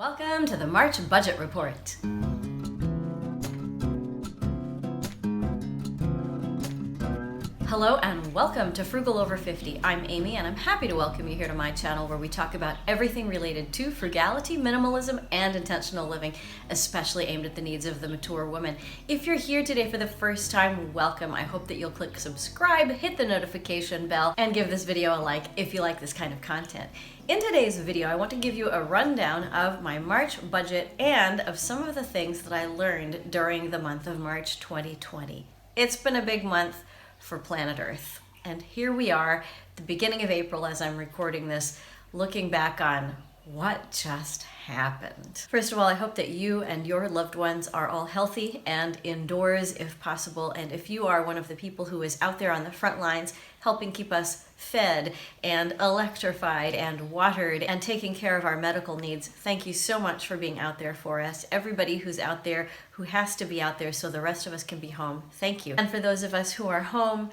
Welcome to the March Budget Report. Hello and welcome to Frugal Over 50. I'm Amy and I'm happy to welcome you here to my channel where we talk about everything related to frugality, minimalism, and intentional living, especially aimed at the needs of the mature woman. If you're here today for the first time, welcome. I hope that you'll click subscribe, hit the notification bell, and give this video a like if you like this kind of content. In today's video, I want to give you a rundown of my March budget and of some of the things that I learned during the month of March 2020. It's been a big month for planet Earth. And here we are, the beginning of April as I'm recording this, looking back on what just happened. First of all, I hope that you and your loved ones are all healthy and indoors if possible. And if you are one of the people who is out there on the front lines helping keep us fed and electrified and watered and taking care of our medical needs, thank you so much for being out there for us. Everybody who's out there who has to be out there so the rest of us can be home, thank you. And for those of us who are home,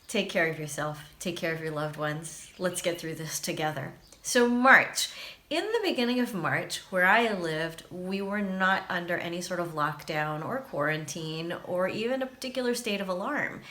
take care of yourself, take care of your loved ones. Let's get through this together. So March. In the beginning of March, where I lived, we were not under any sort of lockdown or quarantine or even a particular state of alarm.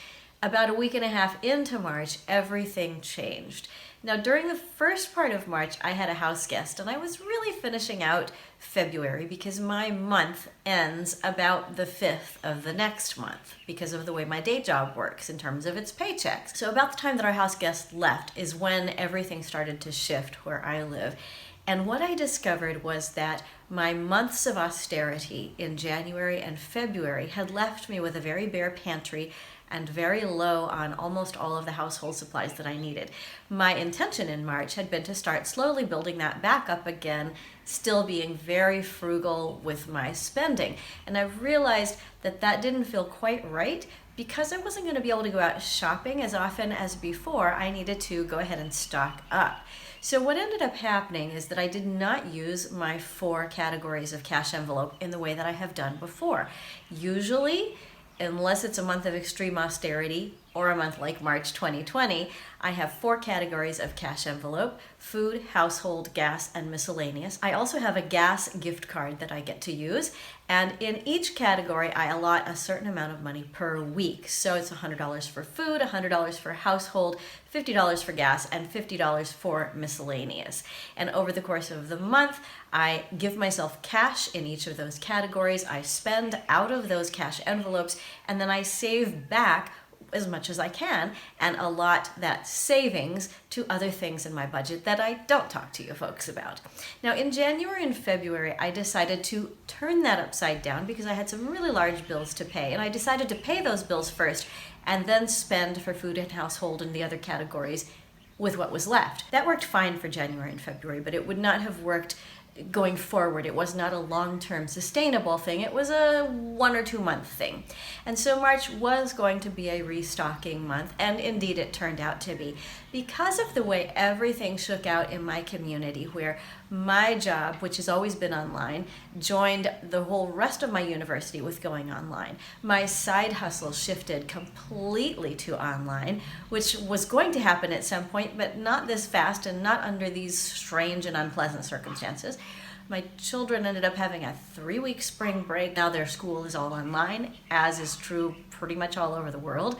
About a week and a half into March, everything changed. Now, during the first part of March, I had a house guest, and I was really finishing out February because my month ends about the 5th of the next month because of the way my day job works in terms of its paychecks. So about the time that our house guest left is when everything started to shift where I live. And what I discovered was that my months of austerity in January and February had left me with a very bare pantry and very low on almost all of the household supplies that I needed. My intention in March had been to start slowly building that back up again, still being very frugal with my spending. And I've realized that that didn't feel quite right because I wasn't going to be able to go out shopping as often as before. I needed to go ahead and stock up. So what ended up happening is that I did not use my 4 categories of cash envelope in the way that I have done before. Usually, unless it's a month of extreme austerity or a month like March 2020, I have 4 categories of cash envelope: food, household, gas, and miscellaneous. I also have a gas gift card that I get to use, and in each category I allot a certain amount of money per week. So it's $100 for food, $100 for household, $50 for gas, and $50 for miscellaneous. And over the course of the month, I give myself cash in each of those categories. I spend out of those cash envelopes, and then I save back as much as I can and allot that savings to other things in my budget that I don't talk to you folks about. Now in January and February, I decided to turn that upside down because I had some really large bills to pay, and I decided to pay those bills first and then spend for food and household and the other categories with what was left. That worked fine for January and February, but it would not have worked going forward. It was not a long-term sustainable thing. It was a 1 or 2 month thing. And so March was going to be a restocking month, and indeed it turned out to be. Because of the way everything shook out in my community, where my job, which has always been online, joined the whole rest of my university with going online. My side hustle shifted completely to online, which was going to happen at some point, but not this fast and not under these strange and unpleasant circumstances. My children ended up having a 3-week spring break. Now their school is all online, as is true pretty much all over the world.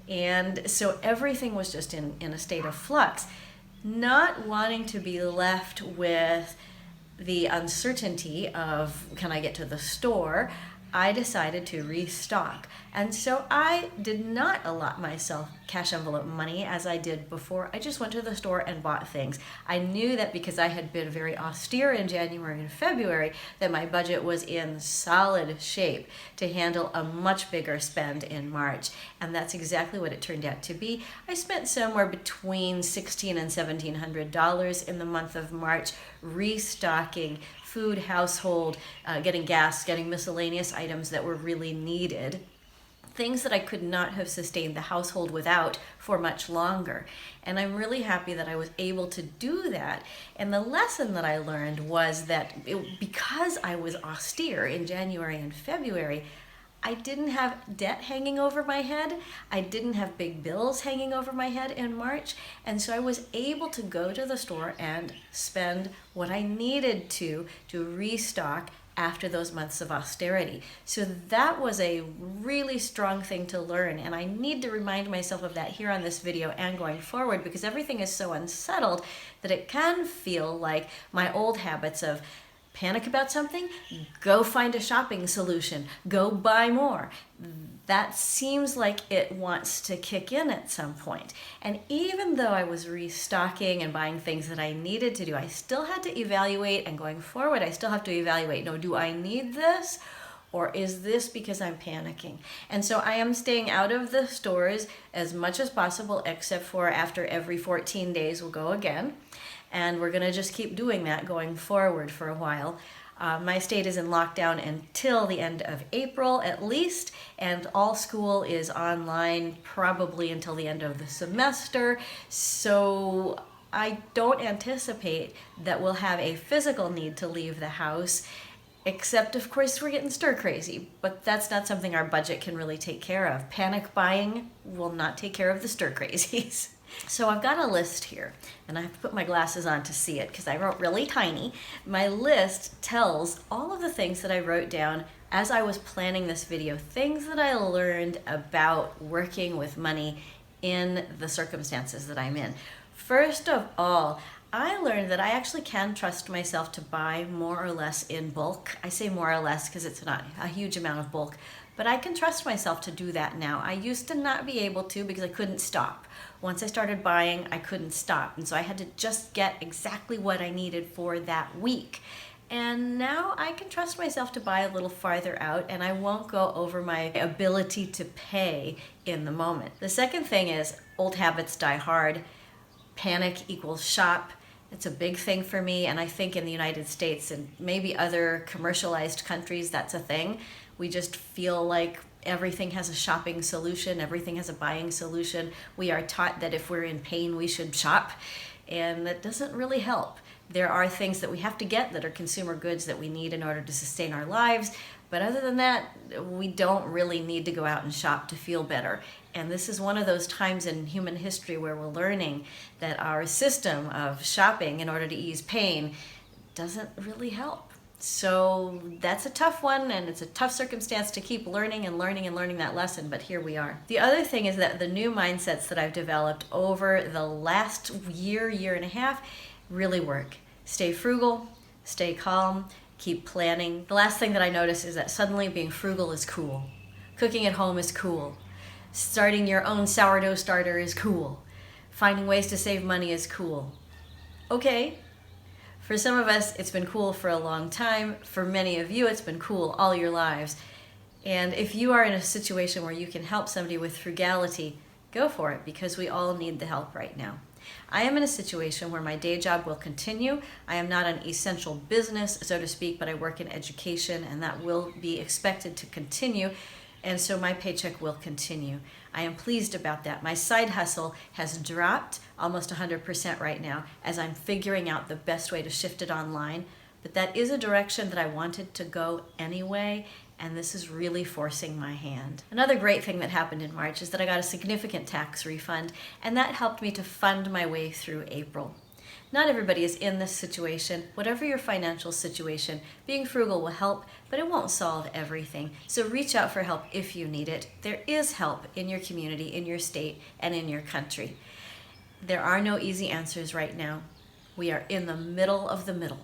And so everything was just in a state of flux. Not wanting to be left with the uncertainty of, can I get to the store, I decided to restock. And so I did not allot myself cash envelope money as I did before. I just went to the store and bought things. I knew that because I had been very austere in January and February, that my budget was in solid shape to handle a much bigger spend in March. And that's exactly what it turned out to be. I spent somewhere between $1,600 and $1,700 in the month of March restocking food, household, getting gas, getting miscellaneous items that were really needed. Things that I could not have sustained the household without for much longer. And I'm really happy that I was able to do that. And the lesson that I learned was that because I was austere in January and February, I didn't have debt hanging over my head. I didn't have big bills hanging over my head in March. And so I was able to go to the store and spend what I needed to restock after those months of austerity. So that was a really strong thing to learn. And I need to remind myself of that here on this video and going forward, because everything is so unsettled that it can feel like my old habits of panic about something, go find a shopping solution, go buy more. That seems like it wants to kick in at some point. And even though I was restocking and buying things that I needed to do, I still had to evaluate, and going forward, I still have to evaluate, no, do I need this? Or is this because I'm panicking? And so I am staying out of the stores as much as possible, except for after every 14 days we'll go again. And we're going to just keep doing that going forward for a while. My state is in lockdown until the end of April at least, and all school is online probably until the end of the semester. So I don't anticipate that we'll have a physical need to leave the house, except of course we're getting stir crazy, but that's not something our budget can really take care of. Panic buying will not take care of the stir crazies. So I've got a list here, and I have to put my glasses on to see it because I wrote really tiny. My list tells all of the things that I wrote down as I was planning this video, things that I learned about working with money in the circumstances that I'm in. First of all, I learned that I actually can trust myself to buy more or less in bulk. I say more or less because it's not a huge amount of bulk, but I can trust myself to do that now. I used to not be able to because I couldn't stop. Once I started buying, I couldn't stop. And so I had to just get exactly what I needed for that week. And now I can trust myself to buy a little farther out, and I won't go over my ability to pay in the moment. The second thing is old habits die hard. Panic equals shop. It's a big thing for me, and I think in the United States and maybe other commercialized countries, that's a thing. We just feel like everything has a shopping solution, everything has a buying solution. We are taught that if we're in pain, we should shop, and that doesn't really help. There are things that we have to get that are consumer goods that we need in order to sustain our lives, but other than that, we don't really need to go out and shop to feel better. And this is one of those times in human history where we're learning that our system of shopping in order to ease pain doesn't really help. So that's a tough one, and it's a tough circumstance to keep learning and learning and learning that lesson, but here we are. The other thing is that the new mindsets that I've developed over the last year, year and a half really work. Stay frugal, stay calm, keep planning. The last thing that I noticed is that suddenly being frugal is cool. Cooking at home is cool. Starting your own sourdough starter is cool. Finding ways to save money is cool. Okay. For some of us, it's been cool for a long time. For many of you, it's been cool all your lives. And if you are in a situation where you can help somebody with frugality, go for it, because we all need the help right now. I am in a situation where my day job will continue. I am not an essential business, so to speak, but I work in education, and that will be expected to continue. And so my paycheck will continue. I am pleased about that. My side hustle has dropped almost 100% right now as I'm figuring out the best way to shift it online. But that is a direction that I wanted to go anyway, and this is really forcing my hand. Another great thing that happened in March is that I got a significant tax refund, and that helped me to fund my way through April. Not everybody is in this situation. Whatever your financial situation, being frugal will help, but it won't solve everything. So reach out for help if you need it. There is help in your community, in your state, and in your country. There are no easy answers right now. We are in the middle of the middle,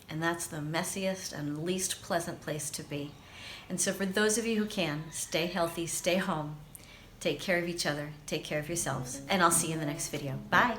and that's the messiest and least pleasant place to be. And so for those of you who can, stay healthy, stay home, take care of each other, take care of yourselves, and I'll see you in the next video. Bye.